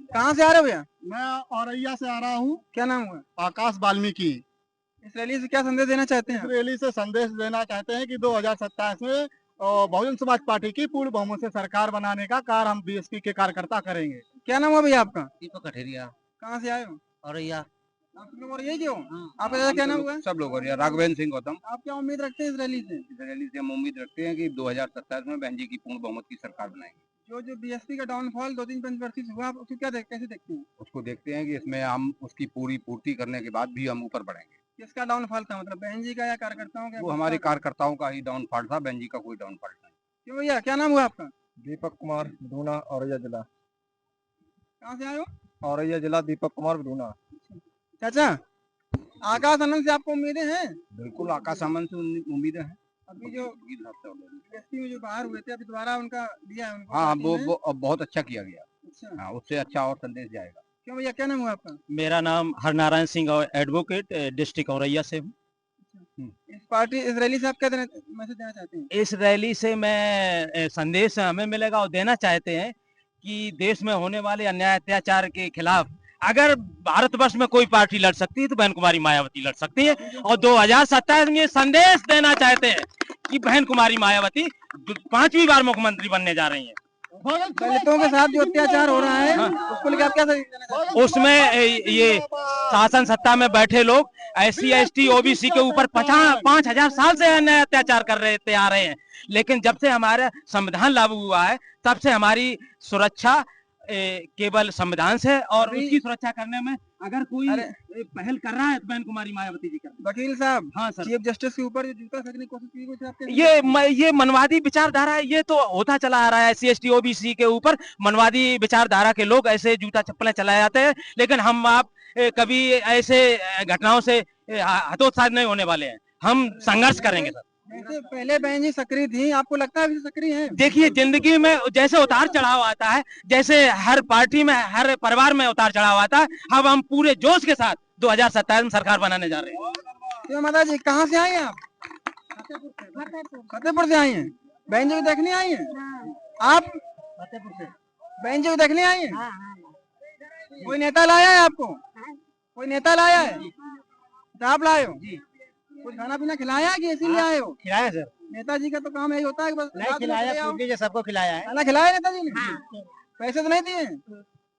कहाँ से आ रहे हो भैया? मैं औरैया से आ रहा हूँ। क्या नाम हुआ? आकाश वाल्मीकि। इस रैली से क्या संदेश देना चाहते इस हैं आप? रैली से संदेश देना चाहते हैं कि 2027 में बहुजन समाज पार्टी की पूर्ण बहुमत से सरकार बनाने का कार्य हम बीएसपी के कार्यकर्ता करेंगे। क्या नाम हुआ भैया आपका? दीपक कठेरिया। कहाँ से आए हो? औरैया। आप लोग और यही के हो? हाँ। आपका दादा क्या नाम हुआ? सब लोग और यार राघवेंद्र सिंह गौतम। आप क्या उम्मीद रखते हैं इस रैली से? इस रैली से हम उम्मीद रखते हैं कि 2027 में बहन जी की पूर्ण बहुमत की सरकार बनाएंगे। जो बीएसपी का डाउनफॉल 2-3% वर्ष हुआ, उसको कैसे देखते हैं? उसको देखते हैं कि इसमें हम उसकी पूरी पूर्ति करने के बाद भी हम ऊपर बढ़ेंगे। किसका डाउनफॉल था, मतलब बहन जी का या कार्यकर्ताओं का? वो हमारे कार्यकर्ताओं का ही डाउनफॉल था, बहन जी का कोई डाउनफॉल नहीं। क्यों भैया, क्या नाम हुआ आपका? दीपक कुमार बधूना, औरैया जिला। कहाँ से आए हो? औरैया जिला, दीपक कुमार बधूना। चाचा, आकाश आनंद से आपको उम्मीदें हैं? बिल्कुल आकाश आनंद से उम्मीदें हैं। अभी जो बीएसपी में जो बाहर हुए थे, अभी दोबारा उनका दिया है उनको? हाँ, पार्टी में? वो अब बहुत अच्छा किया गया। अच्छा, हाँ, उससे अच्छा और संदेश जाएगा। क्यों भैया, क्या नाम हुआ आपका? मेरा नाम हरनारायण सिंह और एडवोकेट डिस्ट्रिक्ट औरैया से हूँ। इस रैली से आप क्या मैसेज देना चाहते हैं? इस रैली से मैं संदेश हमें मिलेगा और देना चाहते हैं कि देश में होने वाले अन्याय अत्याचार के खिलाफ अगर भारतवर्ष में कोई पार्टी लड़ सकती है तो बहन कुमारी मायावती लड़ सकती है। और 2027 में ये संदेश देना चाहते हैं कि बहन कुमारी मायावती 5वीं बार मुख्यमंत्री बनने जा रही हैं। दलितों के साथ जो अत्याचार हो रहा है, उसको लेकर आप क्या संदेश देना चाहते हैं? उसमें ये शासन सत्ता में बैठे लोग SC ST OBC के ऊपर 5,000 साल से अन्याय अत्याचार कर रहे आ रहे हैं, लेकिन जब से हमारा संविधान लागू हुआ है तब से हमारी सुरक्षा केवल संविधान से, और उसकी सुरक्षा करने में अगर कोई पहल कर रहा है तो बहन कुमारी मायावती जी कर। वकील साहब, हाँ सर, चीफ जस्टिस के ऊपर जो जूता फेंकने की कोशिश की गई थी, आपके ये मनवादी विचारधारा है, ये तो होता चला आ रहा है। SC ST OBC के ऊपर मनवादी विचारधारा के लोग ऐसे जूता चप्पलें चलाए जाते हैं, लेकिन हम आप कभी ऐसे घटनाओं से हतोत्साहित नहीं होने वाले हैं। हम संघर्ष करेंगे सर। पहले बहन जी सक्रिय थी, आपको लगता है अभी सक्रिय है? देखिए, जिंदगी में जैसे उतार चढ़ाव आता है, जैसे हर पार्टी में हर परिवार में उतार चढ़ाव आता है, अब हम पूरे जोश के साथ 2027 में सरकार बनाने जा रहे हैं। तो माता जी, कहाँ से आई हैं आप? फतेहपुर से आई हैं। बहन जी को देखने आई हैं? आप फतेहपुर से बहन जी को देखने आई हैं? कोई नेता लाया है आपको? कोई नेता लाया है? आप लाए हो? कुछ खाना पीना खिलाया है कि इसीलिए आए हो? खिलाया सर। नेताजी का तो काम यही होता है कि बस नहीं खिलाया, सबको खिलाया है। खाना खिलाया नेताजी ने? पैसे तो नहीं दिए?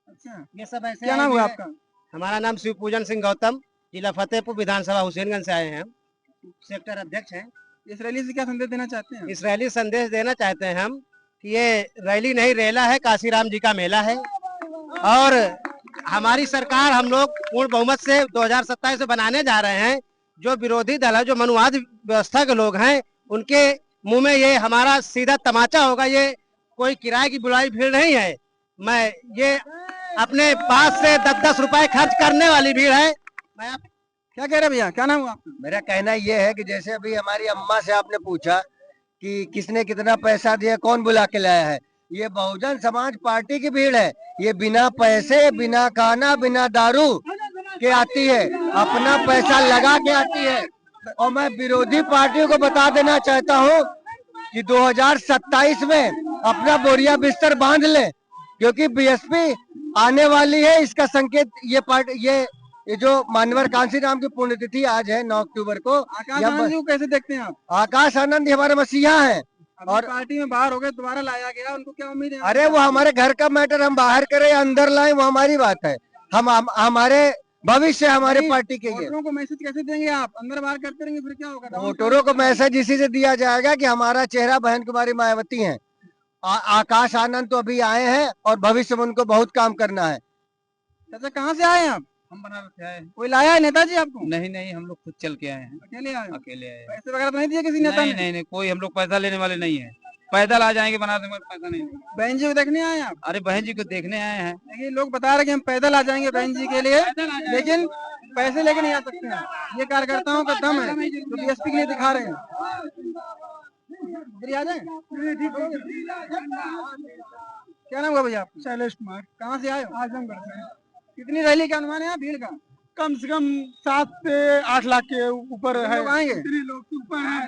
अच्छा, ये सब ऐसे। क्या नाम हुआ आपका? हमारा नाम शिव पूजन सिंह गौतम, जिला फतेहपुर, विधानसभा हुसैनगंज से आए हैं, हम सेक्टर अध्यक्ष हैं। इस रैली से क्या संदेश देना चाहते हैं? इस रैली संदेश देना चाहते हैं हम कि ये रैली नहीं, रेला है, काशीराम जी का मेला है, और हमारी सरकार हम लोग पूर्ण बहुमत से 2027 से बनाने जा रहे हैं। जो विरोधी दल है, जो मनुवाद व्यवस्था के लोग हैं, उनके मुंह में ये हमारा सीधा तमाचा होगा। ये कोई किराए की बुलाई भीड़ नहीं है, मैं ये अपने पास से 10-10 रुपए खर्च करने वाली भीड़ है। मैं क्या कह रहे भैया, क्या नाम हुआ आपका? मेरा कहना ये है कि जैसे अभी हमारी अम्मा से आपने पूछा कि किसने कितना पैसा दिया, कौन बुला के लाया है, ये बहुजन समाज पार्टी की भीड़ है। ये बिना पैसे, बिना खाना, बिना दारू के आती है, अपना पैसा लगा के आती है। और मैं विरोधी पार्टियों को बता देना चाहता हूँ कि 2027 में अपना बोरिया बिस्तर बांध ले, क्योंकि बीएसपी आने वाली है। इसका संकेत ये पार्टी, ये जो मानवर कांसी राम की पुण्यतिथि आज है 9 अक्टूबर को। आकाश आनंद जी को कैसे देखते हैं आप? आकाश आनंद हमारे मसीहा हैं और पार्टी में बाहर हो गए, दोबारा लाया गया, उनको क्या उम्मीद है? अरे वो हमारे घर का मैटर, हम बाहर करें या अंदर लाएं वो हमारी बात है। हम हमारे भविष्य हमारे पार्टी के लिए। वोटरों को मैसेज कैसे देंगे आप? अंदर बाहर करते रहेंगे फिर क्या होगा? वोटरों को मैसेज इसी से दिया जाएगा कि हमारा चेहरा बहन कुमारी मायावती है। आकाश आनंद तो अभी आए हैं और भविष्य में उनको बहुत काम करना है। चाचा, कहाँ से आए हैं आप? हम बनारस से आए। कोई लाया है नेताजी आपको? नहीं, हम लोग खुद चल के आए हैं। अकेले आए? अकेले आए। पैसे वगैरह तो नहीं दिए किसी नेता ने? नहीं, कोई हम लोग पैसा लेने वाले नहीं है। पैदल आ जाएंगे बनारस में, पैसा नहीं। बहन जी को देखने आए आप? अरे बहन जी को देखने आए हैं। देखिए, लोग बता रहे कि हम पैदल आ जाएंगे बहन जी के लिए, लेकिन पैसे लेके नहीं आ सकते हैं। ये कार्यकर्ताओं का दम है जो बीएसपी के लिए दिखा रहे हैं। इधर आ जाए। क्या नाम हुआ भैया आपका? शैलेश कुमार। कहाँ से आए हो? आजमगढ़ से। कितनी रैली का अनुमान है भीड़ का? कम से कम 7 से 8 लाख के ऊपर है। लोग आएंगे? लोग ऊपर है।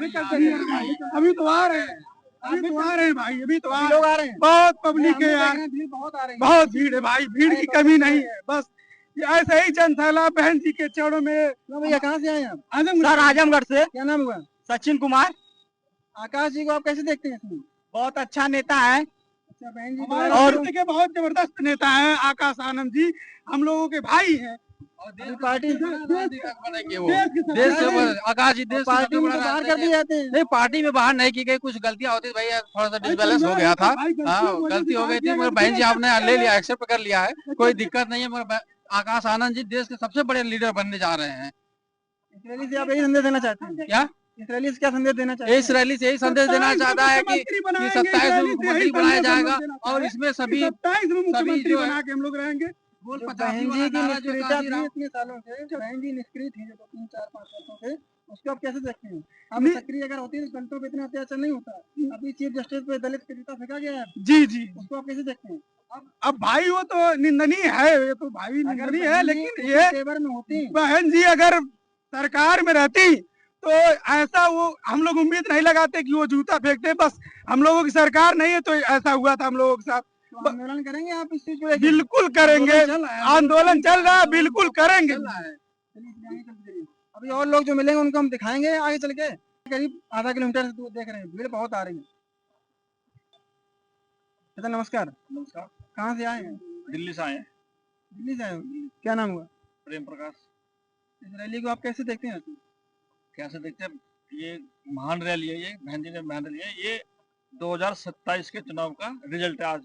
अभी तो आ रहे हैं। अभी तो आ रहे हैं भाई, अभी तो लोग आ रहे हैं, बहुत पब्लिक है यार, भीड़ बहुत आ रही है। बहुत भीड़ है भाई, भीड़ की कमी नहीं है। बस ये ऐसे ही जनसैलाब बहन जी के चरणों में। भैया कहाँ से आए आप? सर आजमगढ़ से क्या नाम हुआ? सचिन कुमार। आकाश जी को आप कैसे देखते हैं इसमें? बहुत अच्छा नेता है अच्छा, बहन जी हमारे और क्षेत्र के बहुत जबरदस्त नेता हैं आकाश आनंद जी, हम लोगों के भाई हैं। पार्टी बनेंगे वो देश के देश से सबसे आकाश जी देश पार्टी में तो बाहर कर दिए जाते हैं। नहीं, पार्टी में बाहर नहीं की गई, कुछ गलतियां होती भैया, थोड़ा सा डिसबैलेंस हो गया था। हाँ, गलती हो गई थी, मगर बहन जी आपने ले लिया, एक्सेप्ट कर लिया है, कोई दिक्कत नहीं है। मगर आकाश आनंद जी देश के सबसे बड़े लीडर बनने जा रहे हैं। इस रैली से आप यही संदेश देना चाहते हैं? क्या इस रैली से क्या संदेश देना चाहते हैं? इस रैली से यही संदेश देना चाहता है कि 27 में मुख्यमंत्री बनाया जाएगा और इसमें सभी 27 में मुख्यमंत्री जो है- बना के हम लोग रहेंगे। बोल जो 85 बहन जी वाला की नारा जो निष्क्रियता काशी थी राम- इतने सालों से, जो बहन जी निष्क्रिय थी जो 3, 4, 5 वर्षों से, उसको आप कैसे देखते हैं? अब नहीं- सक्रिय अगर होती तो दलितों पे इतना अत्याचार नहीं होता। अभी चीफ जस्टिस पे दलित का जूता फेंका गया है, जी जी, उसको आप कैसे देखते हैं? अब भाई वो तो निंदनीय है, ये तो भाई अगर निंदनीय है, बहन जी लेकिन उसी ये तेवर में होती बहन जी अगर सरकार में रहती तो ऐसा वो हम लोग उम्मीद नहीं लगाते कि वो जूता फेंकते। बस हम लोगों की सरकार नहीं है तो ऐसा हुआ था हम लोगों के साथ। तो आंदोलन करेंगे आप इस चीज को लेकर? बिल्कुल करेंगे, आंदोलन चल रहा है, बिल्कुल करेंगे। अभी और लोग जो मिलेंगे उनको हम दिखाएंगे आगे चल के। करीब आधा किलोमीटर से दूर देख रहे हैं, भीड़ बहुत आ रही है। अच्छा, नमस्कार। नमस्कार, कहाँ से आए हैं? दिल्ली से आए हैं। दिल्ली से आए हो? क्या नाम हुआ? प्रेम प्रकाश। इस रैली को आप कैसे देखते हैं? कैसे देखते हैं, ये महान रैली है, ये बहन जी ने महान रैली है, ये 2027 के चुनाव का रिजल्ट है। आज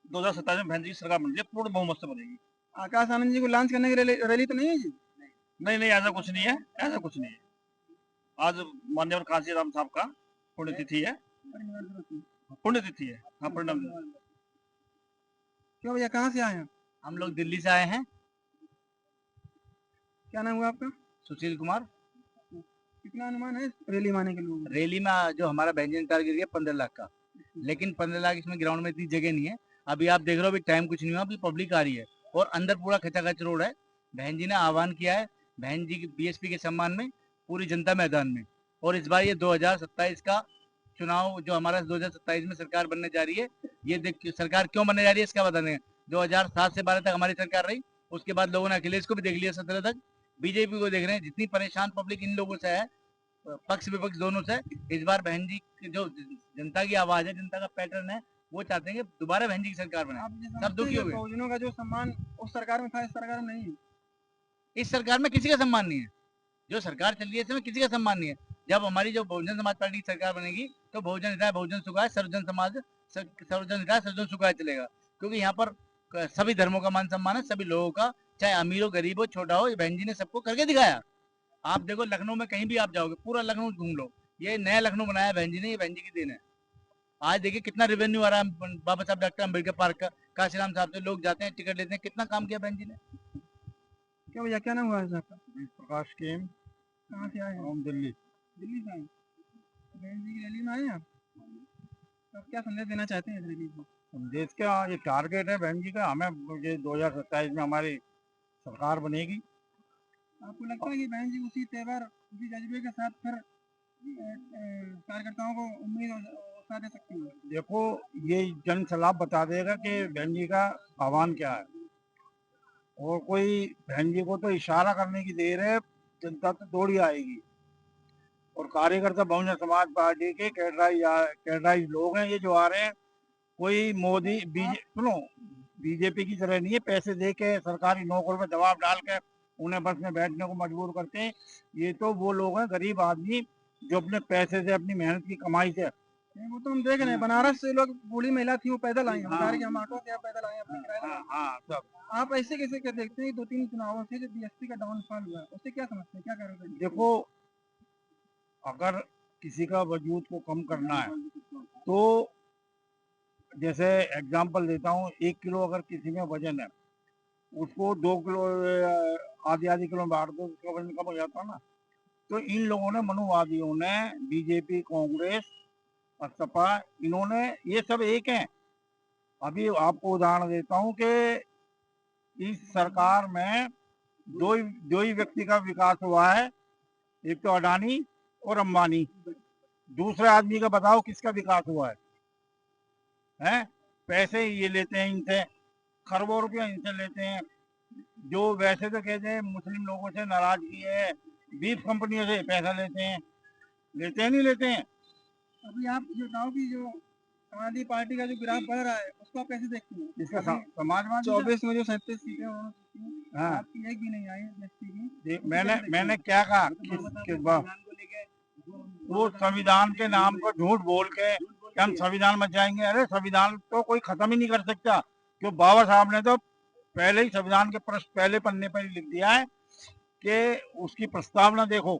2027 में बहन जी की सरकार बन रही है, पूर्ण बहुमत से बनेगी। आकाश आनंद जी को लॉन्च करने की रैली तो नहीं है जी? नहीं नहीं, ऐसा कुछ नहीं है, ऐसा कुछ नहीं है। आज माननीय काशीराम साहब का पुण्यतिथि है, पुण्यतिथि है। हाँ, परिणाम। क्यों भैया, कहाँ से आए हैं? हम लोग दिल्ली से आए हैं। क्या नाम हुआ आपका? सुशील कुमार। कितना अनुमान है रैली में आने के लोगों का? रैली में जो हमारा व्यंजन टारगेट है 15 लाख का, लेकिन 15 लाख इसमें ग्राउंड में इतनी जगह नहीं है। अभी आप देख रहे हो, अभी टाइम कुछ नहीं हुआ, अभी पब्लिक आ रही है और अंदर पूरा खचाखच रोड है। बहन जी ने आह्वान किया है, बहन जी की बीएसपी के सम्मान में पूरी जनता मैदान में। और इस बार ये 2027 का चुनाव जो हमारा 2027 में सरकार बनने जा रही है, ये देख सरकार क्यों बनने जा रही है इसका बता दें। 2007 से 12 तक हमारी सरकार रही, उसके बाद लोगों ने अखिलेश को भी देख लिया 17 तक, बीजेपी को देख रहे हैं। जितनी परेशान पब्लिक इन लोगों से है, पक्ष विपक्ष दोनों से, इस बार बहन जी की जो जनता की आवाज है, जनता का पैटर्न है, वो चाहते हैं कि दोबारा बहन जी की सरकार बने। आप ये सब समझते दुखी हैं हो कि गए। बहुजनों का जो सम्मान उस सरकार में था, इस सरकार में नहीं है? इस सरकार में किसी का सम्मान नहीं है। जो सरकार चल रही है इसमें किसी का सम्मान नहीं है। जब हमारी जो बहुजन समाज पार्टी की सरकार बनेगी तो बहुजन हिताय बहुजन सुखाय, सर्वजन समाज सर्वजन हिताय सर्वजन सुखाय चलेगा। क्योंकि यहाँ पर सभी धर्मों का मान सम्मान है, सभी लोगों का, चाहे अमीर हो गरीब हो छोटा हो, ये बहन जी ने सबको करके दिखाया। आप देखो लखनऊ में कहीं भी आप जाओगे, पूरा लखनऊ घूम लो, ये नया लखनऊ बनाया बहन जी ने, ये बहन जी की देन है। आज देखिए कितना रेवेन्यू आ रहा है बाबा साहब डॉक्टर अम्बेडकर पार्क का, काशीराम साहब से लोग जाते हैं, टिकट लेते हैं, कितना काम किया बहन जी ने। क्या भैया, क्या नाम हुआ है आपका? प्रकाश केम, कहाँ से आए हैं? हम दिल्ली। दिल्ली से आए हैं। बहन जी की रैली में आए हैं आप? तो आप क्या संदेश देना चाहते हैं इस रैली को? देश का ये टारगेट है बहन जी का, हमें ये 2027 में हमारी सरकार बनेगी। आपको लगता है कि बहन जी उसी तेवर, उसी जज्बे के साथ फिर कार्यकर्ताओं को उम्मीद उत्साह दे सकती है? देखो, ये जन सलाब बता देगा कि बहन जी का आह्वान क्या है। और कोई बहन जी को तो इशारा करने की देर है, जनता तो दौड़ी आएगी। और कार्यकर्ता बहुजन समाज पार्टी के कैडराइज लोग हैं ये जो आ रहे हैं। कोई मोदी सुनो, बीजेपी की तरह नहीं है, पैसे दे के सरकारी नौकरों में दबाव डाल के उन्हें बस में बैठने को मजबूर करते हैं। ये तो वो लोग हैं, गरीब आदमी, जो अपने पैसे से, अपनी मेहनत की कमाई से। नहीं, वो तो हम देख रहे हैं, बनारस से लोग, बूढ़ी महिला थी, वो पैदल आई हैं, हाँ। बता रही कि हम ऑटो से आप पैदल आए हैं, अपने किराए लगा के। हाँ, सब। आप ऐसे कैसे क्या देखते हैं? 2-3 चुनावों से जो बीएसपी का डाउनफॉल हुआ है, उससे क्या समझते हैं, क्या करोगे? देखो, अगर किसी का वजूद को कम करना है तो जैसे एग्जांपल देता हूँ, 1 किलो अगर किसी में वजन है, उसको 2 किलो आधी किलो बांट दो, उसका वजन कम हो जाता है ना। तो इन लोगों ने, मनुवादियों ने, बीजेपी, कांग्रेस, सपा, इन्होंने, ये सब एक हैं। अभी आपको उदाहरण देता हूँ कि इस सरकार में दो ही व्यक्ति का विकास हुआ है, एक तो अडानी और अंबानी। दूसरे आदमी का बताओ किसका विकास हुआ है? पैसे ये लेते हैं इनसे, खरबों रुपया इनसे लेते हैं। जो वैसे तो कहते हैं मुस्लिम लोगों से नाराजगी है, बीफ कंपनियों से पैसा लेते हैं, नहीं लेते हैं। अभी आप ये बताओ कि जो समाजवादी पार्टी का जो ग्राफ बढ़ रहा है उसको आप कैसे देखते हैं? इसका समाजवादी 24 में जो 37 सीटें उन्होंने जीती हैं, हाँ। आपकी एक भी नहीं आई एसपी की। मैंने क्या कहा वो संविधान के नाम पर झूठ बोल के कि हम संविधान में जाएंगे। अरे संविधान तो कोई खत्म ही नहीं कर सकता, क्यों बाबा साहब ने तो पहले ही संविधान के पहले पन्ने पर लिख दिया है कि उसकी प्रस्तावना देखो,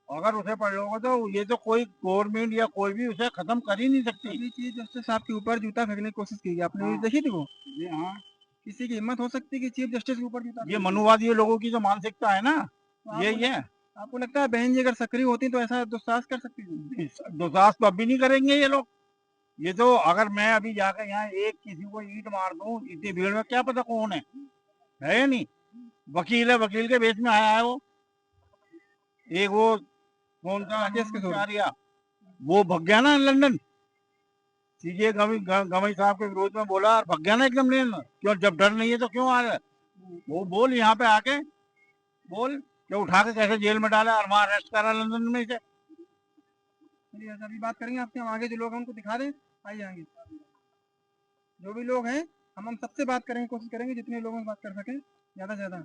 अगर उसे पढ़ लोगे तो ये तो कोई गवर्नमेंट या कोई भी उसे खत्म कर ही नहीं सकती। अभी चीफ जस्टिस साहब के ऊपर जूता फेंकने की कोशिश की, आपने न्यूज़ देखी थी वो? जी हाँ, किसी की हिम्मत हो सकती है कि चीफ जस्टिस के ऊपर जूता? ये मनुवादी लोगों की जो मानसिकता है ना, तो यही है। आपको लगता है बहन जी अगर सक्रिय होती तो ऐसा दुस्साहस कर सकती थी? दुसाहस तो अभी नहीं करेंगे ये लोग। ये तो अगर मैं अभी जाकर यहाँ एक किसी को ईंट मार दूं इतनी भीड़ में, क्या पता कौन है या नहीं। वकील है, वकील के बेस में आया है वो। एक वो कौन सा राकेश किशोर, वो भग गया ना लंदन, सीजे गवई साहब के विरोध में बोला और भग गया ना एकदम लेन। क्यों? जब डर नहीं है तो क्यों आ रहा है वो? बोल यहाँ पे आके बोल कि उठा के कैसे जेल में डाला और वहां अरेस्ट करा लंदन में से। चलिए अभी बात करेंगे आपके, हम आगे जो लोग हैं उनको दिखा दें। आइए आगे जो भी लोग हैं हम सबसे बात करेंगे, कोशिश करेंगे जितने लोगों से बात कर सकें ज़्यादा से ज़्यादा।